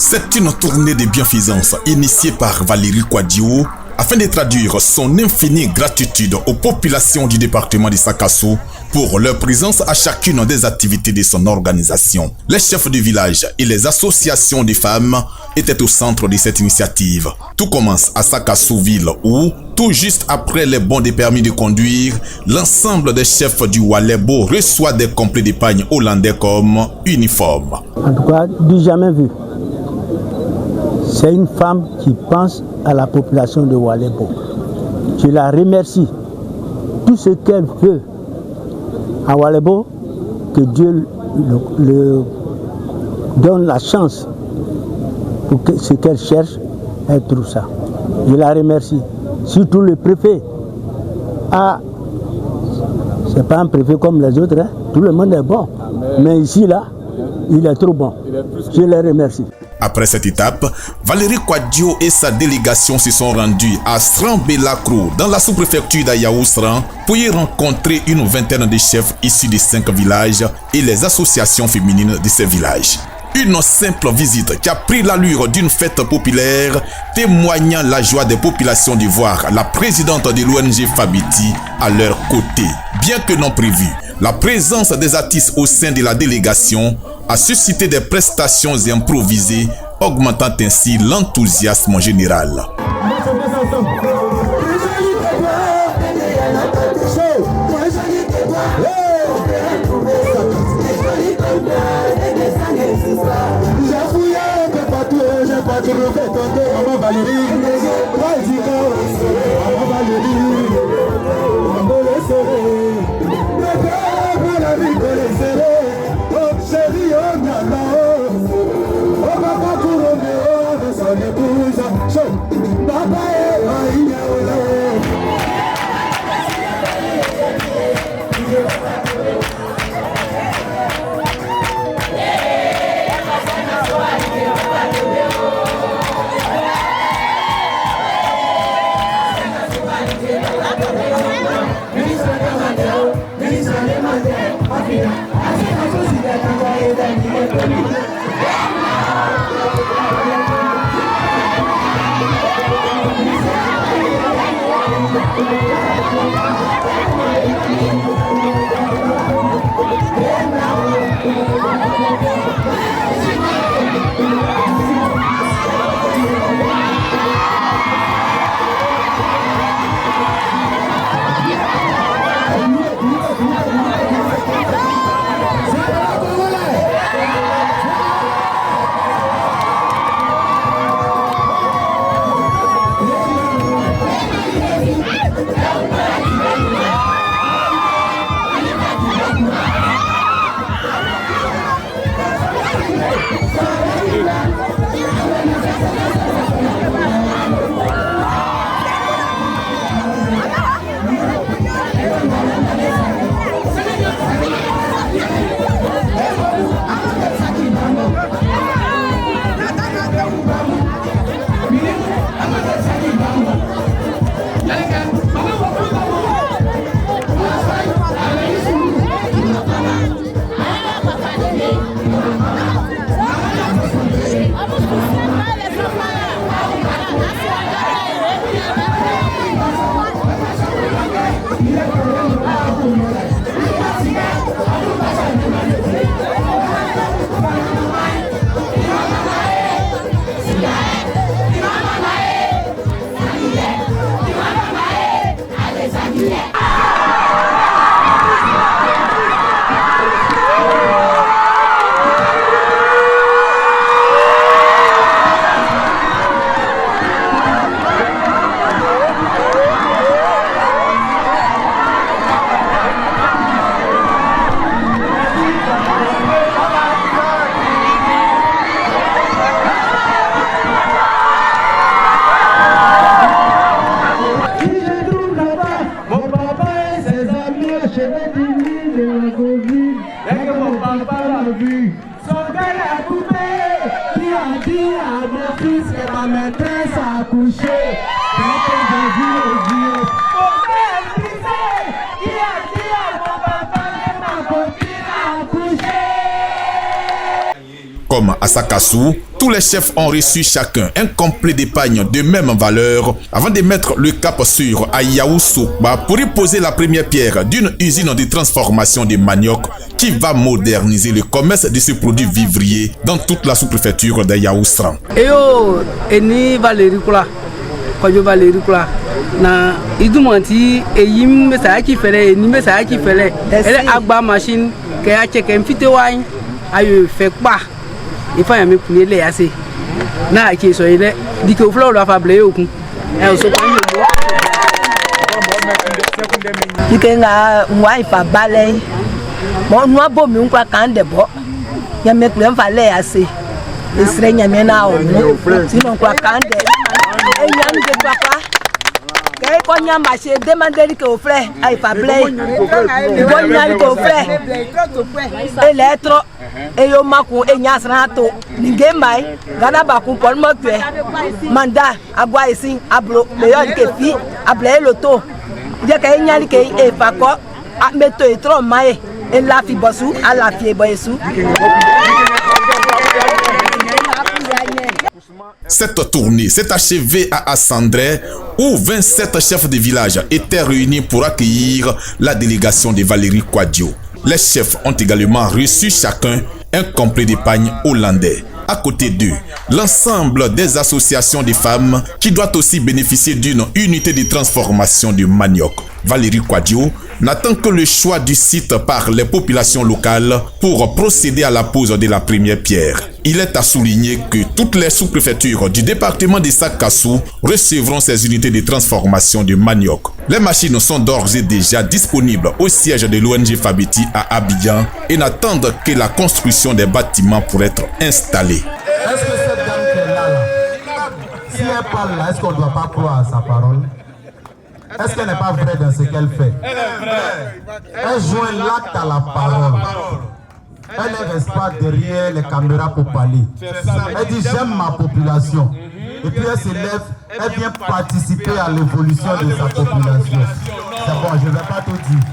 C'est une tournée de bienfaisance initiée par Valérie Kouadio afin de traduire son infinie gratitude aux populations du département de Sakasso pour leur présence à chacune des activités de son organisation. Les chefs du village et les associations de femmes étaient au centre de cette initiative. Tout commence à Sakasso-Ville où, tout juste après les bons de permis de conduire, l'ensemble des chefs du Walebo reçoit des complets d'épargne hollandais comme uniforme. En tout cas, du jamais vu. C'est une femme qui pense à la population de Walebo. Je la remercie. Tout ce qu'elle veut à Walebo, que Dieu le donne la chance pour que ce qu'elle cherche, elle trouve ça. Je la remercie. Surtout le préfet. Ah, c'est pas un préfet comme les autres, hein. Tout le monde est bon. Mais ici, là, il est trop bon. Je les remercie. Après cette étape, Valérie Kouadio et sa délégation se sont rendus à Sran-Belakro, dans la sous-préfecture d'Ayaousran, pour y rencontrer une vingtaine de chefs issus de 5 villages et les associations féminines de ces villages. Une simple visite qui a pris l'allure d'une fête populaire, témoignant la joie des populations de voir la présidente de l'ONG Fabiti à leur côté. Bien que non prévu, la présence des artistes au sein de la délégation a suscité des prestations improvisées, augmentant ainsi l'enthousiasme général. comme à Sakassou, tous les chefs ont reçu chacun un complet d'épargne de même valeur avant de mettre le cap sur Ayaoussoukba pour y poser la première pierre d'une usine de transformation de manioc qui va moderniser le commerce de ce produit vivrier dans toute la sous-préfecture d'Ayaoustran. Eyo, eni Valérie Kula, Kojo Valérie Kula, na idumanti eyim mesa ki fele, eni mesa ki fele, ele agba machine ke a check enfite wine, ayo fekpa. Il faut me couler les assez. Na qui so ile dike o flow la fable okun. E o so kan yo. Dike nga nwa ifa bale. Mo nwa bo mi nkwa kan debo. Ya me couler fa le assez. Esre nya me na o. Sino nkwa kan de. E nya nge papa. Kay ko nya ma se demander que au frère ay fa blay. Bo nya ko frère. Eletro e yo maku e nya srato ninge mai gana ba ku pon mo tue manda agwa isin ablo le yo ke fi able loto je ka nya li ke e fa ko meto e tro mai e la fi bosu ala fi e boyesu. Cette tournée s'est achevée à Assandré où 27 chefs de village étaient réunis pour accueillir la délégation de Valérie Kouadio. Les chefs ont également reçu chacun un complet d'épargne hollandais. À côté d'eux, l'ensemble des associations de femmes qui doivent aussi bénéficier d'une unité de transformation de manioc. Valérie Kouadio n'attend que le choix du site par les populations locales pour procéder à la pose de la première pierre. Il est à souligner que toutes les sous-préfectures du département de Sakassou recevront ces unités de transformation de manioc. Les machines sont d'ores et déjà disponibles au siège de l'ONG Fabiti à Abidjan et n'attendent que la construction des bâtiments pour être installés. Est-ce que cette dame qui est là, si elle parle là, est-ce qu'on ne doit pas croire à sa parole? Est-ce qu'elle n'est pas vraie dans ce qu'elle fait? Elle joint l'acte à la parole. Elle ne reste pas derrière les caméras pour parler. Elle dit j'aime ma population. Et puis elle se lève, elle vient participer à l'évolution de sa population. C'est bon, je ne vais pas tout dire.